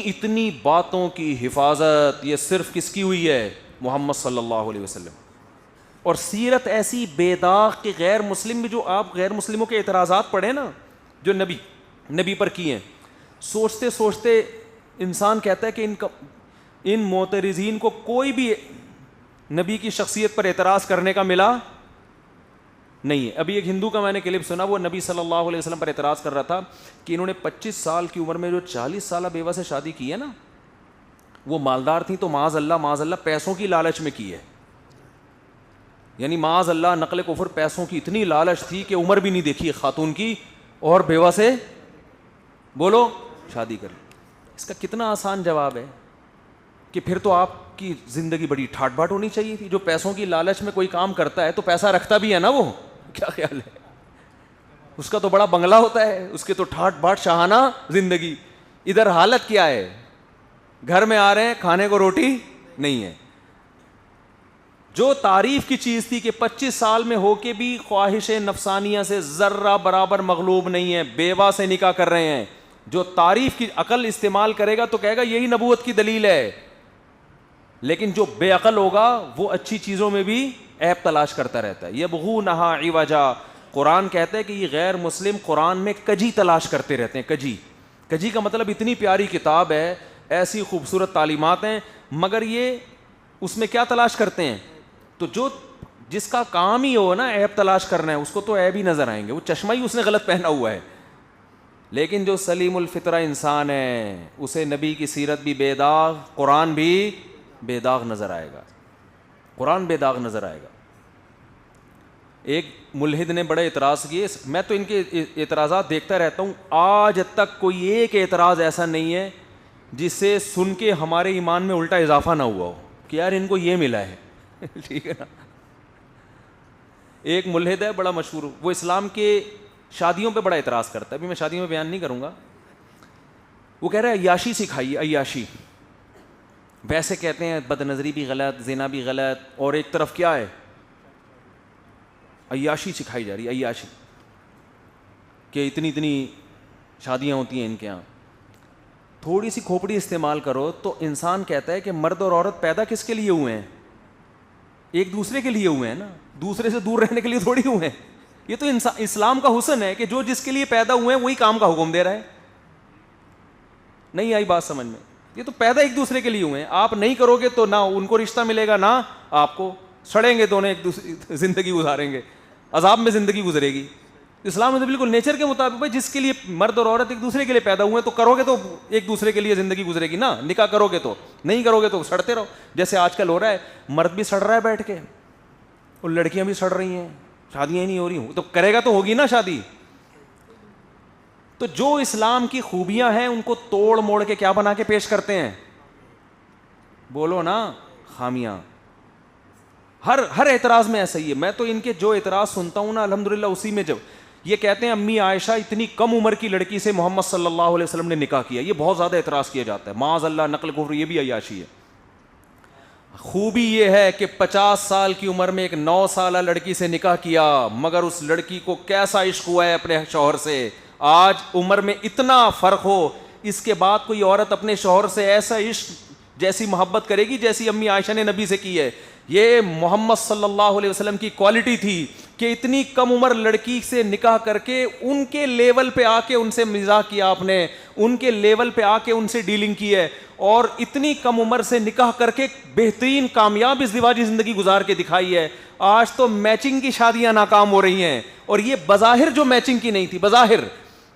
اتنی باتوں کی حفاظت یہ صرف کس کی ہوئی ہے؟ محمد صلی اللہ علیہ وسلم. اور سیرت ایسی بے داغ کہ غیر مسلم بھی، جو آپ غیر مسلموں کے اعتراضات پڑھیں نا جو نبی پر کیے ہیں، سوچتے سوچتے انسان کہتا ہے کہ ان معترضین کو کوئی بھی نبی کی شخصیت پر اعتراض کرنے کا ملا نہیں ہے. ابھی ایک ہندو کا میں نے کلپ سنا، وہ نبی صلی اللہ علیہ وسلم پر اعتراض کر رہا تھا کہ انہوں نے 25 سال کی عمر میں جو 40 سالہ بیوہ سے شادی کی ہے نا، وہ مالدار تھیں تو معاذ اللہ پیسوں کی لالچ میں کی ہے. یعنی معاذ اللہ نقل کفر، پیسوں کی اتنی لالچ تھی کہ عمر بھی نہیں دیکھی ہے خاتون کی اور بیوہ سے بولو شادی کر لی. اس کا کتنا آسان جواب ہے کہ پھر تو آپ کی زندگی بڑی ٹھاٹ باٹ ہونی چاہیے تھی. جو پیسوں کی لالچ میں کوئی کام کرتا ہے تو پیسہ رکھتا بھی ہے نا، وہ کیا خیال ہے؟ اس کا تو بڑا بنگلہ ہوتا ہے، اس کے تو ٹھاٹ باٹ شاہانہ زندگی. ادھر حالت کیا ہے؟ گھر میں آ رہے ہیں، کھانے کو روٹی نہیں ہے. جو تعریف کی چیز تھی کہ 25 سال میں ہو کے بھی خواہش نفسانیہ سے ذرہ برابر مغلوب نہیں ہے، بیوہ سے نکاح کر رہے ہیں، جو تعریف کی عقل استعمال کرے گا تو کہے گا یہی نبوت کی دلیل ہے. لیکن جو بے عقل ہوگا وہ اچھی چیزوں میں بھی عیب تلاش کرتا رہتا ہے. یبغونہا عوجا، قرآن کہتا ہے کہ یہ غیر مسلم قرآن میں کجی تلاش کرتے رہتے ہیں. کجی کا مطلب اتنی پیاری کتاب ہے، ایسی خوبصورت تعلیمات ہیں، مگر یہ اس میں کیا تلاش کرتے ہیں؟ تو جس کا کام ہی ہو نا عیب تلاش کرنا ہے، اس کو تو عیب ہی نظر آئیں گے. وہ چشمہ ہی اس نے غلط پہنا ہوا ہے. لیکن جو سلیم الفطرہ انسان ہے اسے نبی کی سیرت بھی بے داغ، قرآن بھی بے داغ نظر آئے گا. قرآن بے داغ نظر آئے گا. ایک ملحد نے بڑے اعتراض کیے، میں تو ان کے اعتراضات دیکھتا رہتا ہوں، آج تک کوئی ایک اعتراض ایسا نہیں ہے جس سے سن کے ہمارے ایمان میں الٹا اضافہ نہ ہوا ہو کہ یار ان کو یہ ملا ہے. ٹھیک ہے نا. ایک ملحد ہے بڑا مشہور، وہ اسلام کے شادیوں پہ بڑا اعتراض کرتا ہے. ابھی میں شادیوں میں بیان نہیں کروں گا. وہ کہہ رہا ہے عیاشی سکھائیے، عیاشی. ویسے کہتے ہیں بد نظری بھی غلط، زنا بھی غلط، اور ایک طرف کیا ہے؟ عیاشی سکھائی جا رہی ہے. عیاشی کہ اتنی شادیاں ہوتی ہیں ان کے یہاں. تھوڑی سی کھوپڑی استعمال کرو تو انسان کہتا ہے کہ مرد اور عورت پیدا کس کے لیے ہوئے ہیں؟ ایک دوسرے کے لیے ہوئے ہیں نا، دوسرے سے دور رہنے کے لیے تھوڑی ہوئے ہیں. یہ تو اسلام کا حسن ہے کہ جو جس کے لیے پیدا ہوئے ہیں وہی کام کا حکم دے رہا ہے. نہیں آئی بات سمجھ میں؟ یہ تو پیدا ایک دوسرے کے لیے ہوئے ہیں. آپ نہیں کرو گے تو نہ ان کو رشتہ ملے گا، نہ آپ کو. سڑیں گے دونوں، ایک دوسری زندگی گزاریں گے، عذاب میں زندگی گزرے گی. اسلام میں تو بالکل نیچر کے مطابق بھائی جس کے لیے مرد اور عورت ایک دوسرے کے لیے پیدا ہوئے ہیں تو کرو گے تو ایک دوسرے کے لیے زندگی گزرے گی نا. نکاح کرو گے تو، نہیں کرو گے تو سڑتے رہو. جیسے آج کل ہو رہا ہے، مرد بھی سڑ رہا ہے بیٹھ کے اور لڑکیاں بھی سڑ رہی ہیں، شادیاں ہی نہیں ہو رہی. تو کرے گا تو ہوگی نا شادی. تو جو اسلام کی خوبیاں ہیں ان کو توڑ موڑ کے کیا بنا کے پیش کرتے ہیں؟ بولو نا، خامیاں. ہر اعتراض میں ایسا ہی ہے. میں تو ان کے جو اعتراض سنتا ہوں نا الحمدللہ اسی میں، جب یہ کہتے ہیں امی عائشہ اتنی کم عمر کی لڑکی سے محمد صلی اللہ علیہ وسلم نے نکاح کیا، یہ بہت زیادہ اعتراض کیا جاتا ہے. معاذ اللہ نقل کفر، یہ بھی عیاشی ہے. خوبی یہ ہے کہ 50 سال کی عمر میں ایک 9 سالہ لڑکی سے نکاح کیا، مگر اس لڑکی کو کیسا عشق ہوا ہے اپنے شوہر سے. آج عمر میں اتنا فرق ہو، اس کے بعد کوئی عورت اپنے شوہر سے ایسا عشق جیسی محبت کرے گی جیسی امی عائشہ نے نبی سے کی ہے. یہ محمد صلی اللہ علیہ وسلم کی کوالٹی تھی کہ اتنی کم عمر لڑکی سے نکاح کر کے ان کے لیول پہ آ کے ان سے مزاح کیا آپ نے، ان کے لیول پہ آ کے ان سے ڈیلنگ کی ہے، اور اتنی کم عمر سے نکاح کر کے بہترین کامیاب ازدواجی زندگی گزار کے دکھائی ہے. آج تو میچنگ کی شادیاں ناکام ہو رہی ہیں، اور یہ بظاہر جو میچنگ کی نہیں تھی، بظاہر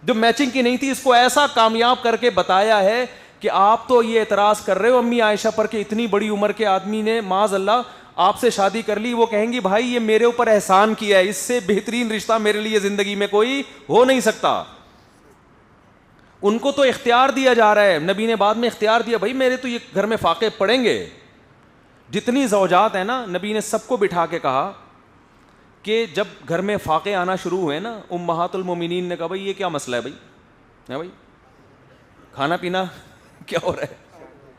جو میچنگ کی نہیں تھی، اس کو ایسا کامیاب کر کے بتایا ہے کہ آپ تو یہ اعتراض کر رہے ہو امی عائشہ پر کہ اتنی بڑی عمر کے آدمی نے معاذ اللہ آپ سے شادی کر لی. وہ کہیں گی بھائی یہ میرے اوپر احسان کیا ہے، اس سے بہترین رشتہ میرے لیے زندگی میں کوئی ہو نہیں سکتا. ان کو تو اختیار دیا جا رہا ہے، نبی نے بعد میں اختیار دیا، بھائی میرے تو یہ گھر میں فاقے پڑیں گے. جتنی زوجات ہیں نا، نبی نے سب کو بٹھا کے کہا کہ جب گھر میں فاقے آنا شروع ہوئے نا، امہات المومنین نے کہا بھائی یہ کیا مسئلہ ہے بھائی، کھانا پینا کیا ہو رہا ہے؟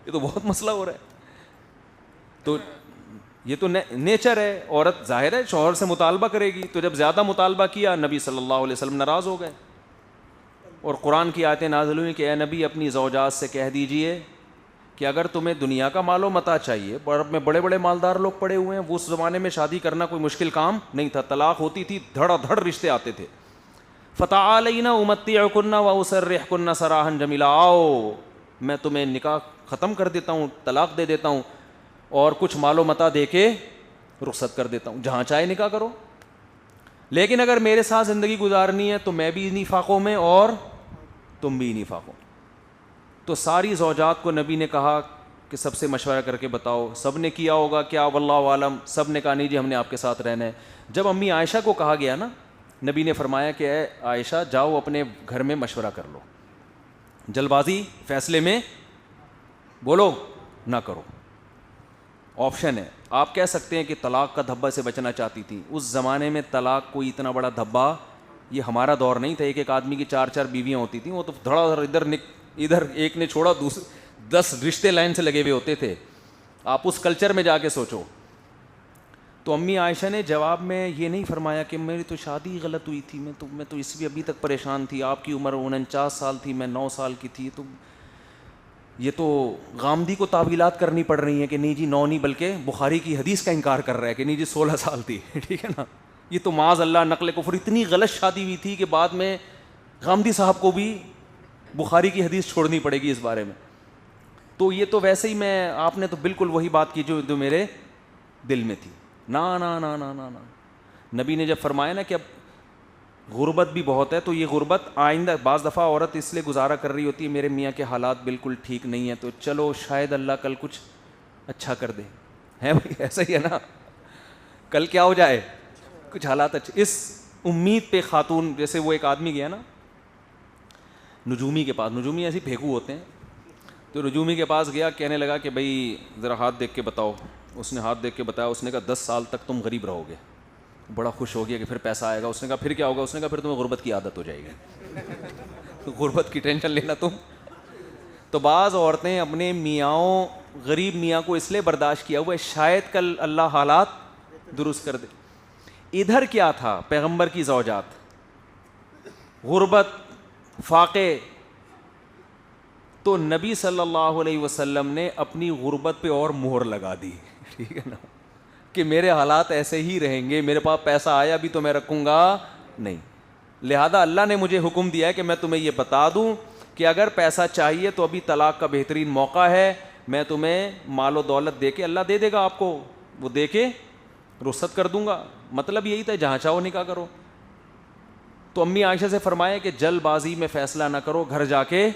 یہ تو بہت مسئلہ ہو رہا ہے. تو یہ تو نیچر ہے, عورت ظاہر ہے شوہر سے مطالبہ کرے گی, تو جب زیادہ مطالبہ کیا نبی صلی اللہ علیہ وسلم ناراض ہو گئے, اور قرآن کی آیتیں نازل ہوئیں کہ اے نبی اپنی زوجات سے کہہ دیجئے کہ اگر تمہیں دنیا کا مال و متاع چاہیے, عرب میں بڑے بڑے مالدار لوگ پڑے ہوئے ہیں, وہ اس زمانے میں شادی کرنا کوئی مشکل کام نہیں تھا, طلاق ہوتی تھی, دھڑا دھڑ رشتے آتے تھے. فتعالینا امتعکن واسرحکن سراحا جمیلا, آؤ میں تمہیں نکاح ختم کر دیتا ہوں, طلاق دے دیتا ہوں, اور کچھ مال و متاع دے کے رخصت کر دیتا ہوں, جہاں چاہے نکاح کرو, لیکن اگر میرے ساتھ زندگی گزارنی ہے تو میں بھی انہی فاقوں میں اور تم بھی انہی فاقوں. تو ساری زوجات کو نبی نے کہا کہ سب سے مشورہ کر کے بتاؤ, سب نے کیا ہوگا کیا واللہ عالم, سب نے کہا نہیں جی ہم نے آپ کے ساتھ رہنا ہے. جب امی عائشہ کو کہا گیا نا, نبی نے فرمایا کہ اے عائشہ جاؤ اپنے گھر میں مشورہ کر لو, جلد بازی فیصلے میں بولو نہ کرو. آپشن ہے, آپ کہہ سکتے ہیں کہ طلاق کا دھبا سے بچنا چاہتی تھی, اس زمانے میں طلاق کوئی اتنا بڑا دھبا, یہ ہمارا دور نہیں تھا, ایک ایک آدمی کی 4 بیویاں ہوتی تھیں, وہ تو دھڑا ادھر ایک نے چھوڑا 10 رشتے لائن سے لگے ہوئے ہوتے تھے. آپ اس کلچر میں جا کے سوچو. تو امی عائشہ نے جواب میں یہ نہیں فرمایا کہ میری تو شادی غلط ہوئی تھی, میں تو اس بھی ابھی تک پریشان تھی, آپ کی عمر 49 سال تھی, میں 9 سال کی تھی, تو یہ تو غامدی کو تعویلات کرنی پڑ رہی ہیں کہ نہیں جی 9 نہیں بلکہ بخاری کی حدیث کا انکار کر رہا ہے کہ نہیں جی 16 سال تھی. ٹھیک ہے نا, یہ تو معاذ اللہ نقل کفر, اتنی غلط شادی ہوئی تھی کہ بعد میں غامدی صاحب کو بھی بخاری کی حدیث چھوڑنی پڑے گی اس بارے میں. تو یہ تو ویسے ہی میں, آپ نے تو بالکل وہی بات کی جو میرے دل میں تھی. نا نا نا نا نا نا, نبی نے جب فرمایا نا کہ اب غربت بھی بہت ہے, تو یہ غربت آئندہ, بعض دفعہ عورت اس لیے گزارا کر رہی ہوتی ہے میرے میاں کے حالات بالکل ٹھیک نہیں ہیں, تو چلو شاید اللہ کل کچھ اچھا کر دے, ہے بھائی ایسا ہی ہے نا, کل کیا ہو جائے کچھ حالات اچھے. اس امید پہ خاتون, جیسے وہ ایک آدمی گیا نا نجومی کے پاس, نجومی ایسے پھینکو ہوتے ہیں, تو نجومی کے پاس گیا, کہنے لگا کہ بھائی ذرا ہاتھ دیکھ کے بتاؤ. اس نے ہاتھ دیکھ کے بتایا, اس نے کہا 10 سال تک تم غریب رہو گے. بڑا خوش ہو گیا کہ پھر پیسہ آئے گا. اس نے کہا پھر کیا ہوگا؟ اس نے کہا پھر تمہیں غربت کی عادت ہو جائے گی. غربت کی ٹینشن لینا تم. تو بعض عورتیں اپنے میاں, غریب میاں کو اس لیے برداشت کیا ہوا ہے شاید کل اللہ حالات درست کر دے. ادھر کیا تھا پیغمبر کی زوجات, غربت, فاقے, تو نبی صلی اللہ علیہ وسلم نے اپنی غربت پہ اور مہر لگا دی. ٹھیک ہے نا, کہ میرے حالات ایسے ہی رہیں گے, میرے پاس پیسہ آیا بھی تو میں رکھوں گا نہیں. لہذا اللہ نے مجھے حکم دیا ہے کہ میں تمہیں یہ بتا دوں کہ اگر پیسہ چاہیے تو ابھی طلاق کا بہترین موقع ہے, میں تمہیں مال و دولت دے کے, اللہ دے دے گا آپ کو, وہ دے کے رخصت کر دوں گا. مطلب یہی تھا جہاں چاہو نکاح کرو. تو امی عائشہ سے فرمایا کہ جلد بازی میں فیصلہ نہ کرو, گھر جا کے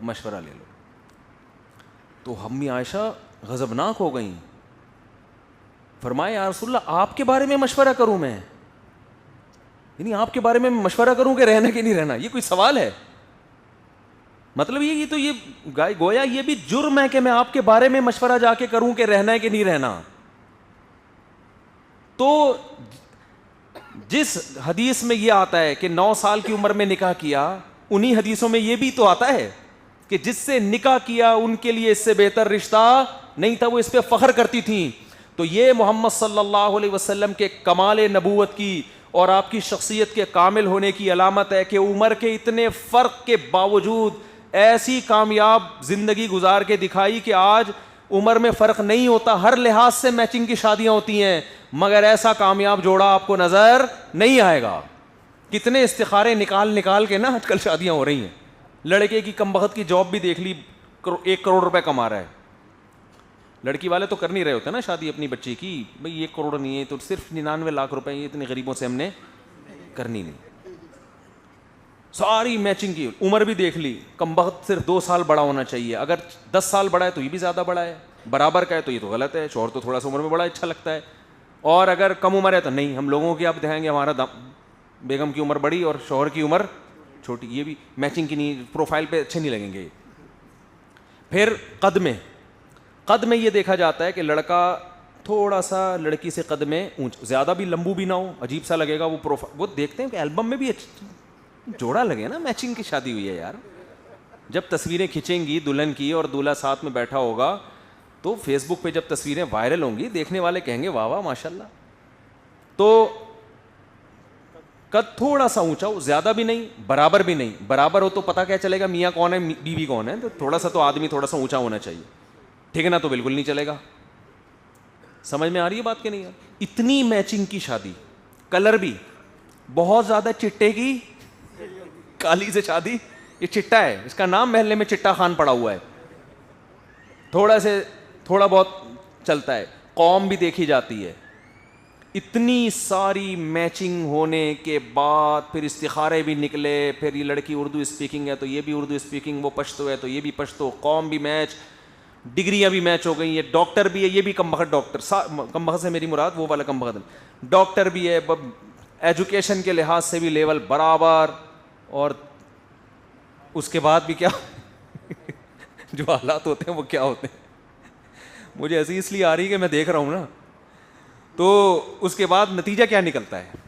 مشورہ لے لو. تو امی عائشہ غضبناک ہو گئیں, فرمایا یا رسول اللہ آپ کے بارے میں مشورہ کروں میں, یعنی آپ کے بارے میں مشورہ کروں کہ رہنا کہ نہیں رہنا, یہ کوئی سوال ہے؟ مطلب یہ تو یہ گویا یہ بھی جرم ہے کہ میں آپ کے بارے میں مشورہ جا کے کروں کہ رہنا ہے کہ نہیں رہنا. تو جس حدیث میں یہ آتا ہے کہ 9 سال کی عمر میں نکاح کیا, انہی حدیثوں میں یہ بھی تو آتا ہے کہ جس سے نکاح کیا ان کے لیے اس سے بہتر رشتہ نہیں تھا, وہ اس پہ فخر کرتی تھیں. تو یہ محمد صلی اللہ علیہ وسلم کے کمال نبوت کی اور آپ کی شخصیت کے کامل ہونے کی علامت ہے کہ عمر کے اتنے فرق کے باوجود ایسی کامیاب زندگی گزار کے دکھائی کہ آج عمر میں فرق نہیں ہوتا, ہر لحاظ سے میچنگ کی شادیاں ہوتی ہیں, مگر ایسا کامیاب جوڑا آپ کو نظر نہیں آئے گا. کتنے استخارے نکال کے نا آج کل شادیاں ہو رہی ہیں. لڑکے کی کمبخت کی جاب بھی دیکھ لی, 1 کروڑ روپے کما رہا ہے. لڑکی والے تو کر نہیں رہے ہوتے نا شادی اپنی بچی کی, بھئی 1 کروڑ نہیں ہے تو صرف 99 لاکھ روپے, یہ اتنے غریبوں سے ہم نے کرنی نہیں. ساری میچنگ کی, عمر بھی دیکھ لی, کمبخت صرف 2 سال بڑا ہونا چاہیے, اگر 10 سال بڑا ہے تو یہ بھی زیادہ بڑا ہے, برابر کا ہے تو یہ تو غلط ہے, شوہر تو تھوڑا سا عمر میں بڑا اچھا لگتا ہے, اور اگر کم عمر ہے تو نہیں, ہم لوگوں کی اب دکھائیں گے ہمارا بیگم کی عمر بڑی اور شوہر کی عمر چھوٹی, یہ بھی میچنگ کی نہیں, پروفائل پہ اچھے نہیں لگیں گے. پھر قد میں یہ دیکھا جاتا ہے کہ لڑکا تھوڑا سا لڑکی سے قد میں زیادہ بھی لمبو بھی نہ ہو, عجیب سا لگے گا وہ دیکھتے ہیں کہ البم میں بھی جوڑا لگے نا, میچنگ کی شادی ہوئی ہے یار, جب تصویریں کھینچیں گی دلہن کی اور دولہا ساتھ میں بیٹھا ہوگا تو فیس بک پہ جب تصویریں وائرل ہوں گی دیکھنے والے کہیں گے واہ واہ ماشاء اللہ. تو قد تھوڑا سا اونچا ہو, زیادہ بھی نہیں برابر بھی نہیں. برابر ہو تو پتہ کیا چلے گا میاں کون ہے بیوی کون ہے, تو تھوڑا سا تو آدمی تھوڑا سا اونچا ہونا چاہیے, ٹھیک ہے نا, تو بالکل نہیں چلے گا. سمجھ میں آ رہی ہے بات کہ نہیں؟ اتنی میچنگ کی شادی, کلر بھی بہت زیادہ چٹے کی کالی سے شادی. یہ چٹا ہے, اس کا نام محلے میں چٹا خان پڑا ہوا ہے, تھوڑا بہت چلتا ہے, قوم بھی دیکھی جاتی ہے. اتنی ساری میچنگ ہونے کے بعد پھر استخارے بھی نکلے, پھر یہ لڑکی اردو اسپیکنگ ہے تو یہ بھی اردو اسپیکنگ, وہ پشتو ہے تو یہ بھی پشتو, قوم بھی میچ, ڈگریاں بھی میچ ہو گئی, یہ ڈاکٹر بھی ہے یہ بھی کم بخت ڈاکٹر, کم بخت سے میری مراد وہ والا کم بخت, ڈاکٹر بھی ہے, ایجوکیشن کے لحاظ سے بھی لیول برابر, اور اس کے بعد بھی کیا جو حالات ہوتے ہیں وہ کیا ہوتے ہیں, مجھے ایسی اس لیے آ رہی کہ میں دیکھ رہا ہوں نا. تو اس کے بعد نتیجہ کیا نکلتا ہے,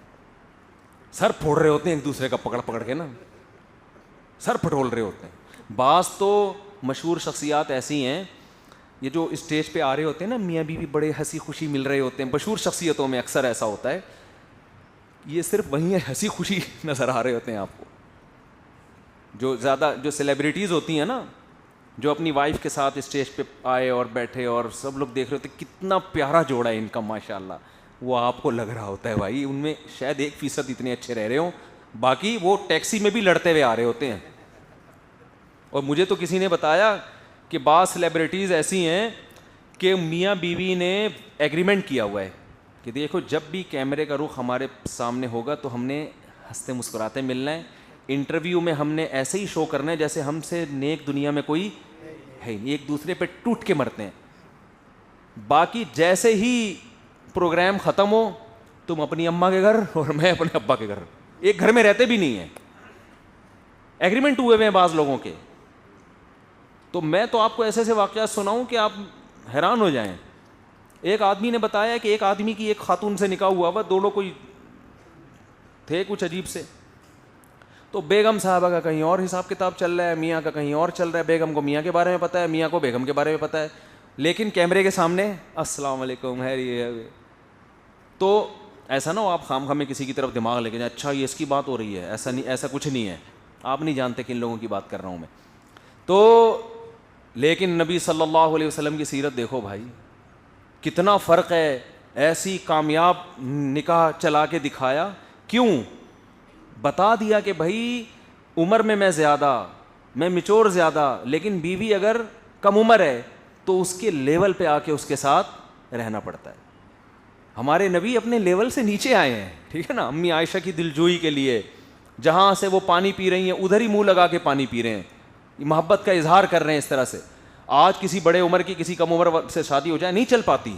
سر پھوڑ رہے ہوتے ہیں ایک دوسرے کا پکڑ پکڑ کے نا, سر پھٹول رہے ہوتے ہیں. بعض تو مشہور شخصیات ایسی ہیں یہ جو اسٹیج پہ آ رہے ہوتے ہیں نا, میاں بیوی بڑے ہنسی خوشی مل رہے ہوتے ہیں, مشہور شخصیتوں میں اکثر ایسا ہوتا ہے, یہ صرف وہیں ہنسی خوشی نظر آ رہے ہوتے ہیں آپ کو. جو زیادہ جو سیلیبریٹیز ہوتی ہیں نا, جو اپنی وائف کے ساتھ اسٹیج پہ آئے اور بیٹھے اور سب لوگ دیکھ رہے ہوتے کتنا پیارا جوڑا ہے ان کا ماشاء اللہ, وہ آپ کو لگ رہا ہوتا ہے بھائی ان میں شاید 1% اتنے اچھے رہ رہے ہوں, باقی وہ ٹیکسی میں بھی لڑتے ہوئے آ رہے ہوتے ہیں. اور مجھے تو کسی نے بتایا کہ بعض سیلیبریٹیز ایسی ہیں کہ میاں بیوی نے ایگریمنٹ کیا ہوا ہے کہ دیکھو جب بھی کیمرے کا رخ ہمارے سامنے ہوگا تو ہم نے ہنستے مسکراتے ملنا ہے, انٹرویو میں ہم نے ایسے ہی شو کرنا ہے جیسے ہم سے نیک دنیا میں کوئی ہے نہیں, ایک دوسرے پہ ٹوٹ کے مرتے ہیں. باقی جیسے ہی پروگرام ختم ہو تم اپنی اماں کے گھر اور میں اپنے ابا کے گھر, ایک گھر میں رہتے بھی نہیں ہیں, ایگریمنٹ ہوئے ہوئے ہیں بعض لوگوں کے. تو میں تو آپ کو ایسے ایسے واقعات سناؤں کہ آپ حیران ہو جائیں. ایک آدمی نے بتایا کہ ایک آدمی کی ایک خاتون سے نکاح ہوا ہوا, دونوں کوئی تھے کچھ عجیب سے, تو بیگم صاحبہ کا کہیں اور حساب کتاب چل رہا ہے, میاں کا کہیں اور چل رہا ہے. بیگم کو میاں کے بارے میں پتہ ہے, میاں کو بیگم کے بارے میں پتہ ہے, لیکن کیمرے کے سامنے السلام علیکم ہے یہ. تو ایسا نہ ہو آپ خام خواہ میں کسی کی طرف دماغ لے کے جائیں, اچھا یہ اس کی بات ہو رہی ہے, ایسا نہیں, ایسا کچھ نہیں ہے, آپ نہیں جانتے کن لوگوں کی بات کر رہا ہوں میں. تو لیکن نبی صلی اللہ علیہ وسلم کی سیرت دیکھو بھائی, کتنا فرق ہے. ایسی کامیاب نکاح چلا کے دکھایا, کیوں بتا دیا کہ بھائی عمر میں زیادہ, میں میچور زیادہ, لیکن بیوی اگر کم عمر ہے تو اس کے لیول پہ آ کے اس کے ساتھ رہنا پڑتا ہے. ہمارے نبی اپنے لیول سے نیچے آئے ہیں, ٹھیک ہے نا. امی عائشہ کی دلجوئی کے لیے جہاں سے وہ پانی پی رہی ہیں ادھر ہی منہ لگا کے پانی پی رہے ہیں, محبت کا اظہار کر رہے ہیں اس طرح سے. آج کسی بڑے عمر کی کسی کم عمر سے شادی ہو جائے نہیں چل پاتی,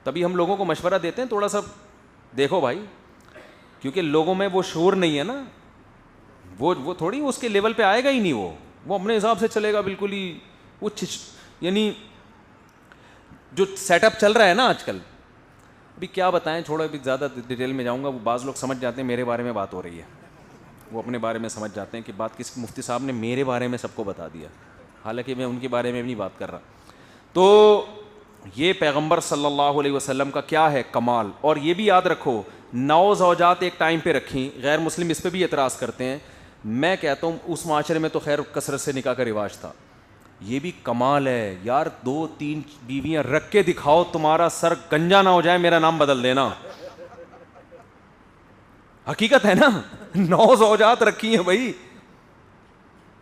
تبھی ہم لوگوں کو مشورہ دیتے ہیں تھوڑا سا دیکھو بھائی, کیونکہ لوگوں میں وہ شعور نہیں ہے نا, وہ تھوڑی اس کے لیول پہ آئے گا ہی نہیں, وہ اپنے حساب سے چلے گا بالکل ہی. وہ یعنی جو سیٹ اپ چل رہا ہے نا آج کل, ابھی کیا بتائیں, چھوڑا ابھی زیادہ ڈیٹیل میں جاؤں گا, وہ بعض لوگ سمجھ جاتے ہیں میرے بارے میں بات ہو رہی ہے, وہ اپنے بارے میں سمجھ جاتے ہیں کہ بات کس مفتی صاحب نے میرے بارے میں سب کو بتا دیا, حالانکہ میں ان کے بارے میں بھی نہیں بات کر رہا. تو یہ پیغمبر صلی اللہ علیہ وسلم کا کیا ہے کمال. اور یہ بھی یاد رکھو 9 زوجات ایک ٹائم پہ رکھیں, غیر مسلم اس پہ بھی اعتراض کرتے ہیں. میں کہتا ہوں اس معاشرے میں تو خیر کثرت سے نکاح کا رواج تھا, یہ بھی کمال ہے یار. 2-3 بیویاں رکھ کے دکھاؤ, تمہارا سر گنجا نہ ہو جائے میرا نام بدل دینا, حقیقت ہے نا. 9 زوجات رکھی ہیں بھائی,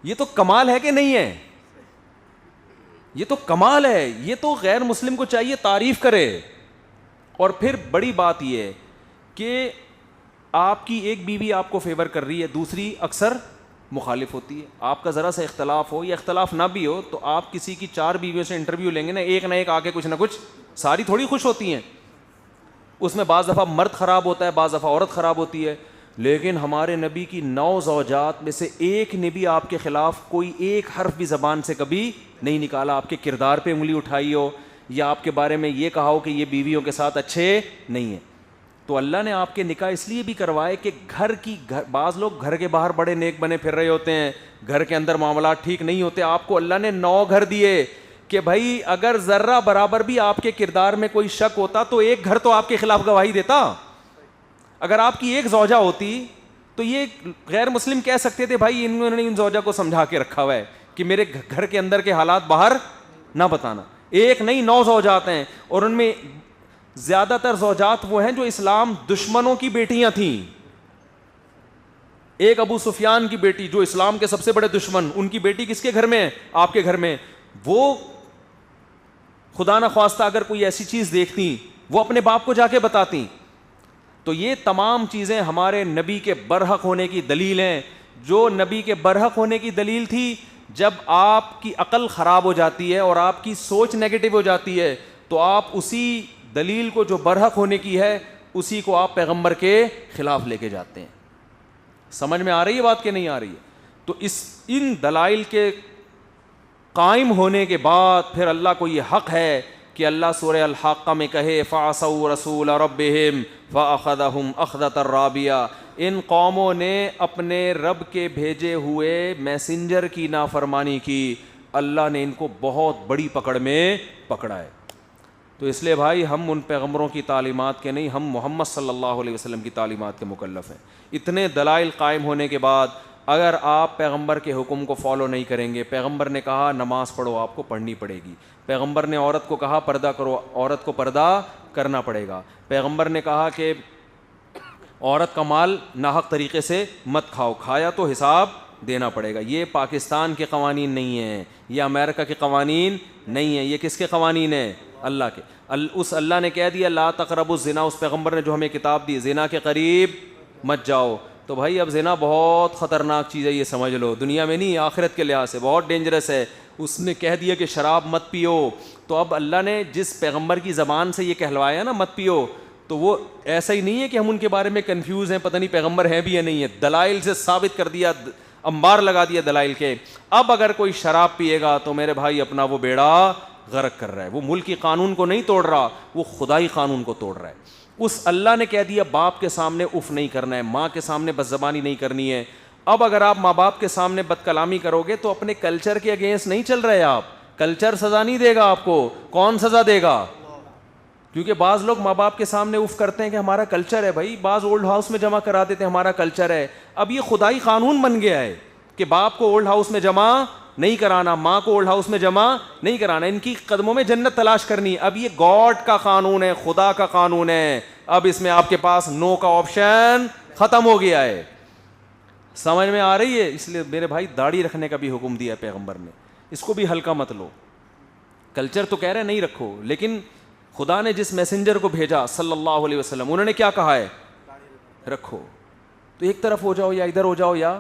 یہ تو کمال ہے کہ نہیں ہے؟ یہ تو کمال ہے. یہ تو غیر مسلم کو چاہیے تعریف کرے. اور پھر بڑی بات یہ ہے کہ آپ کی ایک بیوی آپ کو فیور کر رہی ہے, دوسری اکثر مخالف ہوتی ہے. آپ کا ذرا سا اختلاف ہو یا اختلاف نہ بھی ہو تو آپ کسی کی 4 بیویوں سے انٹرویو لیں گے نا, ایک نہ ایک آ کے کچھ نہ کچھ, ساری تھوڑی خوش ہوتی ہیں. اس میں بعض دفعہ مرد خراب ہوتا ہے, بعض دفعہ عورت خراب ہوتی ہے. لیکن ہمارے نبی کی 9 زوجات میں سے ایک نے بھی آپ کے خلاف کوئی ایک حرف بھی زبان سے کبھی نہیں نکالا, آپ کے کردار پہ انگلی اٹھائی ہو یا آپ کے بارے میں یہ کہا ہو کہ یہ بیویوں کے ساتھ اچھے نہیں ہیں. تو اللہ نے آپ کے نکاح اس لیے بھی کروائے کہ بعض لوگ گھر کے باہر بڑے نیک بنے پھر رہے ہوتے ہیں, گھر کے اندر معاملات ٹھیک نہیں ہوتے, آپ کو اللہ نے 9 گھر دیے کہ بھائی اگر ذرہ برابر بھی آپ کے کردار میں کوئی شک ہوتا تو ایک گھر تو آپ کے خلاف گواہی دیتا. اگر آپ کی ایک زوجہ ہوتی تو یہ غیر مسلم کہہ سکتے تھے بھائی انہوں نے ان زوجہ کو سمجھا کے رکھا ہوا ہے کہ میرے گھر کے اندر کے حالات باہر نہ بتانا. ایک نہیں 9 زوجات ہیں, اور ان میں زیادہ تر زوجات وہ ہیں جو اسلام دشمنوں کی بیٹیاں تھیں. ایک ابو سفیان کی بیٹی جو اسلام کے سب سے بڑے دشمن, ان کی بیٹی کس کے گھر میں ہے؟ آپ کے گھر میں. وہ خدا نہ خواستہ اگر کوئی ایسی چیز دیکھتی وہ اپنے باپ کو جا کے بتاتی. تو یہ تمام چیزیں ہمارے نبی کے برحق ہونے کی دلیل ہیں. جو نبی کے برحق ہونے کی دلیل تھی, جب آپ کی عقل خراب ہو جاتی ہے اور آپ کی سوچ نیگیٹو ہو جاتی ہے تو آپ اسی دلیل کو جو برحق ہونے کی ہے اسی کو آپ پیغمبر کے خلاف لے کے جاتے ہیں. سمجھ میں آ رہی ہے بات کہ نہیں آ رہی ہے؟ تو ان دلائل کے قائم ہونے کے بعد پھر اللہ کو یہ حق ہے کہ اللہ سورہ الحاقہ میں کہے فَعَصَوْا رَسُولَ رَبِّهِمْ فَأَخَذَهُمْ أَخْذَةً رَابِيَةً. ان قوموں نے اپنے رب کے بھیجے ہوئے میسنجر کی نافرمانی کی, اللہ نے ان کو بہت بڑی پکڑ میں پکڑا ہے. تو اس لیے بھائی ہم ان پیغمبروں کی تعلیمات کے نہیں, ہم محمد صلی اللہ علیہ وسلم کی تعلیمات کے مکلف ہیں. اتنے دلائل قائم ہونے کے بعد اگر آپ پیغمبر کے حکم کو فالو نہیں کریں گے, پیغمبر نے کہا نماز پڑھو, آپ کو پڑھنی پڑے گی. پیغمبر نے عورت کو کہا پردہ کرو, عورت کو پردہ کرنا پڑے گا. پیغمبر نے کہا کہ عورت کا مال ناحق طریقے سے مت کھاؤ, کھایا تو حساب دینا پڑے گا. یہ پاکستان کے قوانین نہیں ہیں, یہ امریکہ کے قوانین نہیں ہیں, یہ کس کے قوانین ہیں؟ اللہ کے. اس اللہ نے کہہ دیا لا تقربوا الزنا, اس پیغمبر نے جو ہمیں کتاب دی, زنا کے قریب مت جاؤ. تو بھائی اب زنا بہت خطرناک چیز ہے, یہ سمجھ لو, دنیا میں نہیں آخرت کے لحاظ سے بہت ڈینجرس ہے. اس نے کہہ دیا کہ شراب مت پیو, تو اب اللہ نے جس پیغمبر کی زبان سے یہ کہلوایا نا مت پیو, تو وہ ایسا ہی نہیں ہے کہ ہم ان کے بارے میں کنفیوز ہیں, پتہ نہیں پیغمبر ہیں بھی یا نہیں ہے. دلائل سے ثابت کر دیا, انبار لگا دیا دلائل کے. اب اگر کوئی شراب پیے گا تو میرے بھائی اپنا وہ بیڑا غرق کر رہا ہے. وہ ملکی قانون کو نہیں توڑ رہا, وہ خدائی قانون کو توڑ رہا ہے. اس اللہ نے کہہ دیا باپ کے سامنے اف نہیں کرنا ہے, ماں کے سامنے بد زبانی نہیں کرنی ہے. اب اگر آپ ماں باپ کے سامنے بد کلامی کرو گے تو اپنے کلچر کے اگینسٹ نہیں چل رہے آپ. کلچر سزا نہیں دے گا آپ کو, کون سزا دے گا؟ کیونکہ بعض لوگ ماں باپ کے سامنے اف کرتے ہیں کہ ہمارا کلچر ہے. بھائی بعض اولڈ ہاؤس میں جمع کرا دیتے ہیں, ہمارا کلچر ہے. اب یہ خدائی قانون بن گیا ہے کہ باپ کو اولڈ ہاؤس میں جمع نہیں کرانا, ماں کو اولڈ ہاؤس میں جمع نہیں کرانا, ان کی قدموں میں جنت تلاش کرنی. اب یہ گاڈ کا قانون ہے, خدا کا قانون ہے. اب اس میں آپ کے پاس نو کا آپشن ختم ہو گیا ہے. سمجھ میں آ رہی ہے؟ اس لیے میرے بھائی داڑھی رکھنے کا بھی حکم دیا پیغمبر نے, اس کو بھی ہلکا مت لو. کلچر تو کہہ رہے نہیں رکھو, لیکن خدا نے جس میسنجر کو بھیجا صلی اللہ علیہ وسلم, انہوں نے کیا کہا ہے؟ رکھو. تو ایک طرف ہو جاؤ یا ادھر ہو جاؤ یا